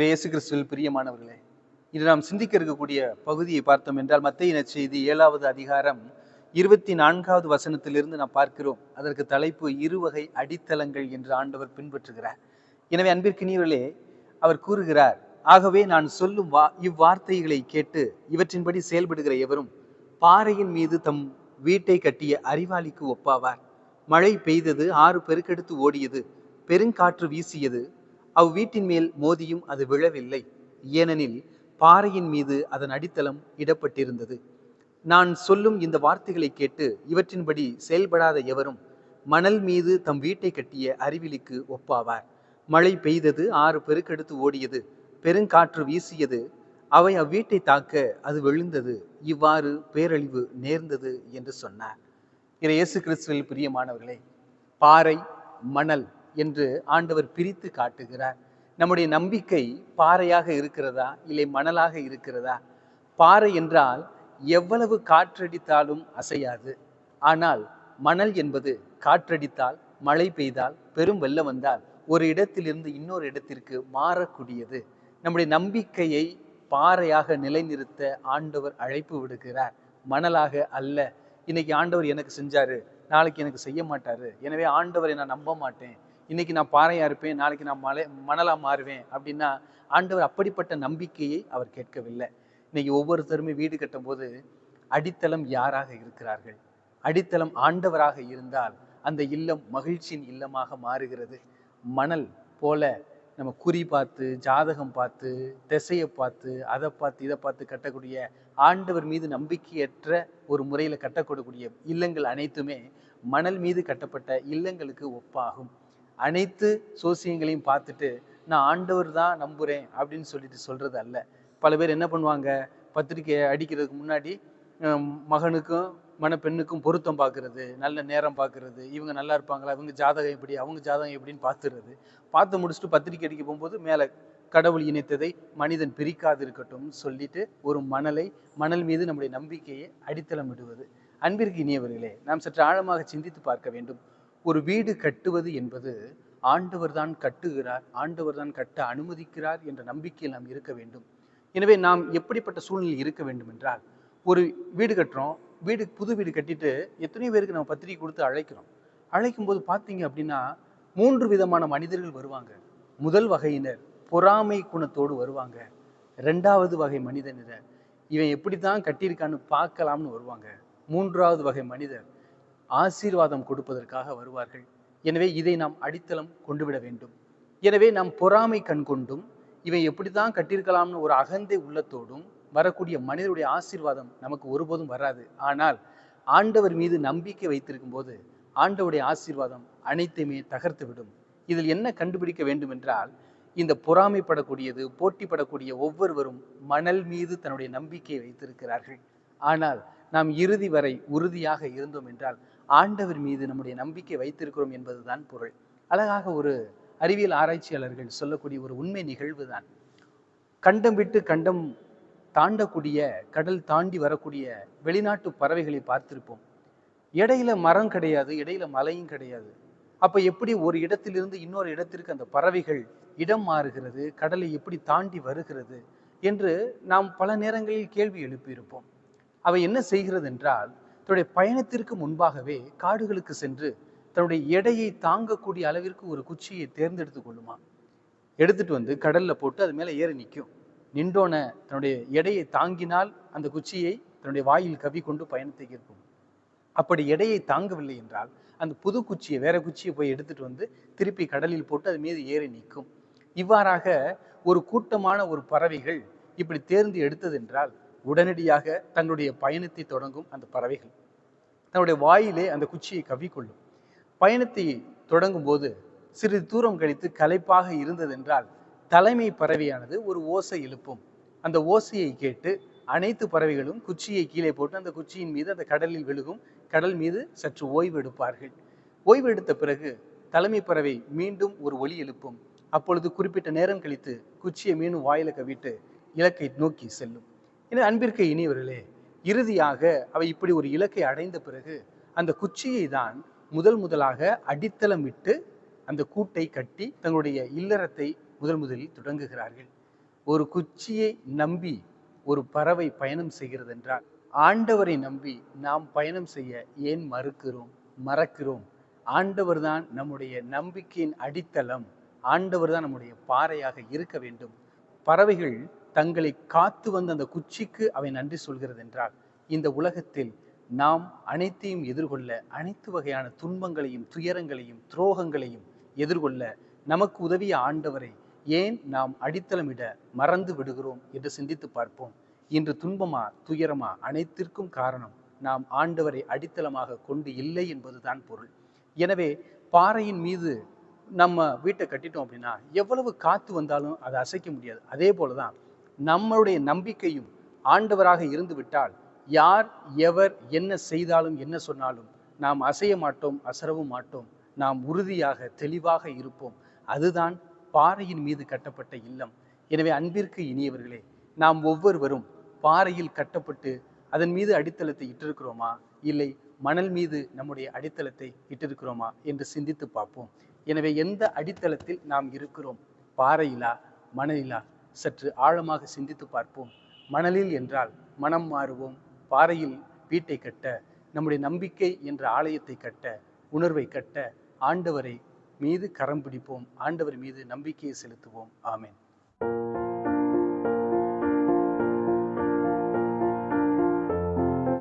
இயேசு கிறிஸ்துவில் பிரியமானவர்களே, இது நாம் சிந்திக்க இருக்கக்கூடிய பகுதியை பார்த்தோம் என்றால் மத்தேயு நற்செய்தி 7வது அதிகாரம் 24வது வசனத்திலிருந்து நாம் பார்க்கிறோம். அதற்கு தலைப்பு இருவகை அடித்தளங்கள் என்று ஆண்டவர் பின்பற்றுகிறார். எனவே அன்பிற்கினியவர்களே, அவர் கூறுகிறார், ஆகவே நான் சொல்லும் இவ்வார்த்தைகளை கேட்டு இவற்றின்படி செயல்படுகிற எவரும் பாறையின் மீது தம் வீட்டை கட்டிய அறிவாளிக்கு ஒப்பாவார். மழை பெய்தது, ஆறு பெருக்கெடுத்து ஓடியது, பெருங்காற்று வீசியது, அவ்வீட்டின் மேல் மோதியும் அது விழவில்லை, ஏனெனில் பாறையின் மீது அதன் அடித்தளம் இடப்பட்டிருந்தது. நான் சொல்லும் இந்த வார்த்தைகளை கேட்டு இவற்றின்படி செயல்படாத எவரும் மணல் மீது தம் வீட்டை கட்டிய அறிவிலிக்கு ஒப்பாவார். மழை பெய்தது, ஆறு பெருக்கெடுத்து ஓடியது, பெருங்காற்று வீசியது, அவை அவ்வீட்டை தாக்க அது விழுந்தது, இவ்வாறு பேரழிவு நேர்ந்தது என்று சொன்னார். இயேசு கிறிஸ்துவில் பிரியமானவர்களே, பாறை மணல் என்று ஆண்டவர் பிரித்து காட்டுகிறார். நம்முடைய நம்பிக்கை பாறையாக இருக்கிறதா இல்லை மணலாக இருக்கிறதா? பாறை என்றால் எவ்வளவு காற்றடித்தாலும் அசையாது. ஆனால் மணல் என்பது காற்றடித்தால், மழை பெய்தால், பெரும் வெள்ளம் வந்தால் ஒரு இடத்திலிருந்து இன்னொரு இடத்திற்கு மாறக்கூடியது. நம்முடைய நம்பிக்கையை பாறையாக நிலைநிறுத்த ஆண்டவர் அழைப்பு விடுகிறார், மணலாக அல்ல. இன்னைக்கு ஆண்டவர் எனக்கு செஞ்சாரு, நாளைக்கு எனக்கு செய்ய மாட்டாரு, எனவே ஆண்டவரை நான் நம்ப மாட்டேன், இன்னைக்கு நான் பாறையா இருப்பேன், நாளைக்கு நான் மணலா மாறுவேன் அப்படின்னா ஆண்டவர் அப்படிப்பட்ட நம்பிக்கையை அவர் கேட்கவில்லை. இன்னைக்கு ஒவ்வொருத்தருமே வீடு கட்டும் போது அடித்தளம் யாராக இருக்கிறார்கள்? அடித்தளம் ஆண்டவராக இருந்தால் அந்த இல்லம் மகிழ்ச்சியின் இல்லமாக மாறுகிறது. மணல் போல நம்ம குறி பார்த்து, ஜாதகம் பார்த்து, திசையை பார்த்து, அதை பார்த்து, இதை பார்த்து கட்டக்கூடிய, ஆண்டவர் மீது நம்பிக்கையற்ற ஒரு முறையில் கட்டக்கூடிய இல்லங்கள் அனைத்துமே மணல் மீது கட்டப்பட்ட இல்லங்களுக்கு ஒப்பாகும். அனைத்து சோசியங்களையும் பார்த்துட்டு நான் ஆண்டவர் தான் நம்புறேன் அப்படின்னு சொல்லிட்டு சொல்றது அல்ல. பல பேர் என்ன பண்ணுவாங்க, பத்திரிக்கை அடிக்கிறதுக்கு முன்னாடி மகனுக்கும் மணப்பெண்ணுக்கும் பொருத்தம் பார்க்கறது, நல்ல நேரம் பார்க்கறது, இவங்க நல்லா இருப்பாங்களா, இவங்க ஜாதகம் எப்படி, அவங்க ஜாதகம் எப்படின்னு பார்த்துறது. பார்த்து முடிச்சுட்டு பத்திரிக்கை அடிக்க போகும்போது மேலே கடவுள் இணைத்ததை மனிதன் பிரிக்காது இருக்கட்டும் சொல்லிட்டு ஒரு மணல் மீது நம்முடைய நம்பிக்கையை அடித்தளம் விடுவது. அன்பிற்கு இனியவர்களே, நாம் சற்று ஆழமாக சிந்தித்து பார்க்க வேண்டும். ஒரு வீடு கட்டுவது என்பது ஆண்டவர் தான் கட்டுகிறார், ஆண்டவர் தான் கட்ட அனுமதிக்கிறார் என்ற நம்பிக்கையில் நாம் இருக்க வேண்டும். எனவே நாம் எப்படிப்பட்ட சூழ்நிலை இருக்க வேண்டும் என்றால், ஒரு வீடு கட்டுறோம், புது வீடு கட்டிட்டு எத்தனையோ பேருக்கு நம்ம பத்திரிகை கொடுத்து அழைக்கும் போது பார்த்தீங்க அப்படின்னா 3 விதமான மனிதர்கள் வருவாங்க. முதல் வகையினர் பொறாமை குணத்தோடு வருவாங்க. 2வது வகை மனிதனினர் இவன் எப்படித்தான் கட்டியிருக்கான்னு பார்க்கலாம்னு வருவாங்க. 3வது வகை மனிதர் ஆசீர்வாதம் கொடுப்பதற்காக வருவார்கள். எனவே இதை நாம் அடித்தளம் கொண்டு விட வேண்டும். எனவே நாம் பொறாமை கண் கொண்டும் இவன் எப்படித்தான் கட்டியிருக்கலாம்னு ஒரு அகந்தை உள்ளத்தோடும் வரக்கூடிய மனிதருடைய ஆசீர்வாதம் நமக்கு ஒருபோதும் வராது. ஆனால் ஆண்டவர் மீது நம்பிக்கை வைத்திருக்கும் போது ஆண்டவருடைய ஆசீர்வாதம் அனைத்தையுமே தகர்த்து விடும். இதில் என்ன கண்டுபிடிக்க வேண்டும் என்றால், இந்த பொறாமைப்படக்கூடியது, போட்டிப்படக்கூடிய ஒவ்வொருவரும் மணல் மீது தன்னுடைய நம்பிக்கையை வைத்திருக்கிறார்கள். ஆனால் நாம் இறுதி வரை உறுதியாக இருந்தோம் என்றால் ஆண்டவர் மீது நம்முடைய நம்பிக்கை வைத்திருக்கிறோம் என்பதுதான் பொருள். அழகாக ஒரு அறிவியல் ஆராய்ச்சியாளர்கள் சொல்லக்கூடிய ஒரு உண்மை நிகழ்வு தான், கண்டம் விட்டு கண்டம் தாண்டக்கூடிய, கடல் தாண்டி வரக்கூடிய வெளிநாட்டு பறவைகளை பார்த்திருப்போம். இடையில மரம் கிடையாது, இடையில மலையும் கிடையாது. அப்ப எப்படி ஒரு இடத்திலிருந்து இன்னொரு இடத்திற்கு அந்த பறவைகள் இடம் மாறுகிறது, கடலை எப்படி தாண்டி வருகிறது என்று நாம் பல நேரங்களில் கேள்வி எழுப்பியிருப்போம். அவை என்ன செய்கிறது என்றால், தன்னுடைய பயணத்திற்கு முன்பாகவே காடுகளுக்கு சென்று தன்னுடைய எடையை தாங்கக்கூடிய அளவிற்கு ஒரு குச்சியை தேர்ந்தெடுத்து கொள்ளுமா. எடுத்துட்டு வந்து கடல்ல போட்டு அது மேல ஏறி நிற்கும். நின்றோன தன்னுடைய எடையை தாங்கினால் அந்த குச்சியை தன்னுடைய வாயில் கவி கொண்டு பயணத்தை இருக்கும். அப்படி எடையை தாங்கவில்லை என்றால் அந்த புது குச்சியை, வேற குச்சியை போய் எடுத்துட்டு வந்து திருப்பி கடலில் போட்டு அது மீது ஏறி நிற்கும். இவ்வாறாக ஒரு கூட்டமான ஒரு பறவைகள் இப்படி தேர்ந்து எடுத்தது என்றால் உடனடியாக தங்களுடைய பயணத்தை தொடங்கும். அந்த பறவைகள் தன்னுடைய வாயிலே அந்த குச்சியை கவ்விக்கொள்ளும். பயணத்தை தொடங்கும் போது சிறிது தூரம் கழித்து களைப்பாக இருந்தது என்றால் தலைமை பறவையானது ஒரு ஓசை எழுப்பும். அந்த ஓசையை கேட்டு அனைத்து பறவைகளும் குச்சியை கீழே போட்டு அந்த குச்சியின் மீது அந்த கடலில் விழுகும். கடல் மீது சற்று ஓய்வு எடுப்பார்கள். ஓய்வு எடுத்த பிறகு தலைமை பறவை மீண்டும் ஒரு ஒலி எழுப்பும். அப்பொழுது குறிப்பிட்ட நேரம் கழித்து குச்சியை மீண்டும் வாயில கவிட்டு இலக்கை நோக்கி செல்லும். என அன்பிற்கு இனியவர்களே, இறுதியாக அவை இப்படி ஒரு இலக்கை அடைந்த பிறகு அந்த குச்சியை தான் முதலாக அடித்தளம் விட்டு அந்த கூட்டை கட்டி தங்களுடைய இல்லறத்தை முதலில் தொடங்குகிறார்கள். ஒரு குச்சியை நம்பி ஒரு பறவை பயணம் செய்கிறது என்றால், ஆண்டவரை நம்பி நாம் பயணம் செய்ய ஏன் மறக்கிறோம்? ஆண்டவர் தான் நம்முடைய நம்பிக்கையின் அடித்தளம். ஆண்டவர் தான் நம்முடைய பாறையாக இருக்க வேண்டும். பறவைகள் தங்களை காத்து வந்த அந்த குச்சிக்கு அவை நன்றி சொல்கிறது என்றால், இந்த உலகத்தில் நாம் அனைத்தையும் எதிர்கொள்ள, அனைத்து வகையான துன்பங்களையும், துயரங்களையும், துரோகங்களையும் எதிர்கொள்ள நமக்கு உதவிய ஆண்டவரை ஏன் நாம் அடித்தளமிட மறந்து விடுகிறோம் என்று சிந்தித்து பார்ப்போம். இன்று துன்பமா, துயரமா, அனைத்திற்கும் காரணம் நாம் ஆண்டவரை அடித்தளமாக கொண்டு இல்லை என்பதுதான் பொருள். எனவே பாறையின் மீது நம்ம வீட்டை கட்டிட்டோம் அப்படின்னா எவ்வளவு காத்து வந்தாலும் அதை அசைக்க முடியாது. அதே போலதான் நம்மளுடைய நம்பிக்கையும் ஆண்டவராக இருந்து விட்டால், யார் எவர் என்ன செய்தாலும் என்ன சொன்னாலும் நாம் அசைய மாட்டோம், அசரவும் மாட்டோம். நாம் உறுதியாக தெளிவாக இருப்போம். அதுதான் பாறையின் மீது கட்டப்பட்ட இல்லம். எனவே அன்பிற்கு இனியவர்களே, நாம் ஒவ்வொருவரும் பாறையில் கட்டப்பட்டு அதன் மீது அடித்தளத்தை இட்டிருக்கிறோமா, இல்லை மணல் மீது நம்முடைய அடித்தளத்தை இட்டிருக்கிறோமா என்று சிந்தித்து பார்ப்போம். எனவே எந்த அடித்தளத்தில் நாம் இருக்கிறோம்? பாறையிலா, மணலிலா? சற்று ஆழமாக சிந்தித்து பார்ப்போம். மணலில் என்றால் மனம் மாறுவோம். பாறையில் வீட்டை கட்ட, நம்முடைய நம்பிக்கை என்ற ஆலயத்தை கட்ட, உணர்வை கட்ட ஆண்டவரை மீது கரம் பிடிப்போம். ஆண்டவர் மீது நம்பிக்கையை செலுத்துவோம். ஆமென்.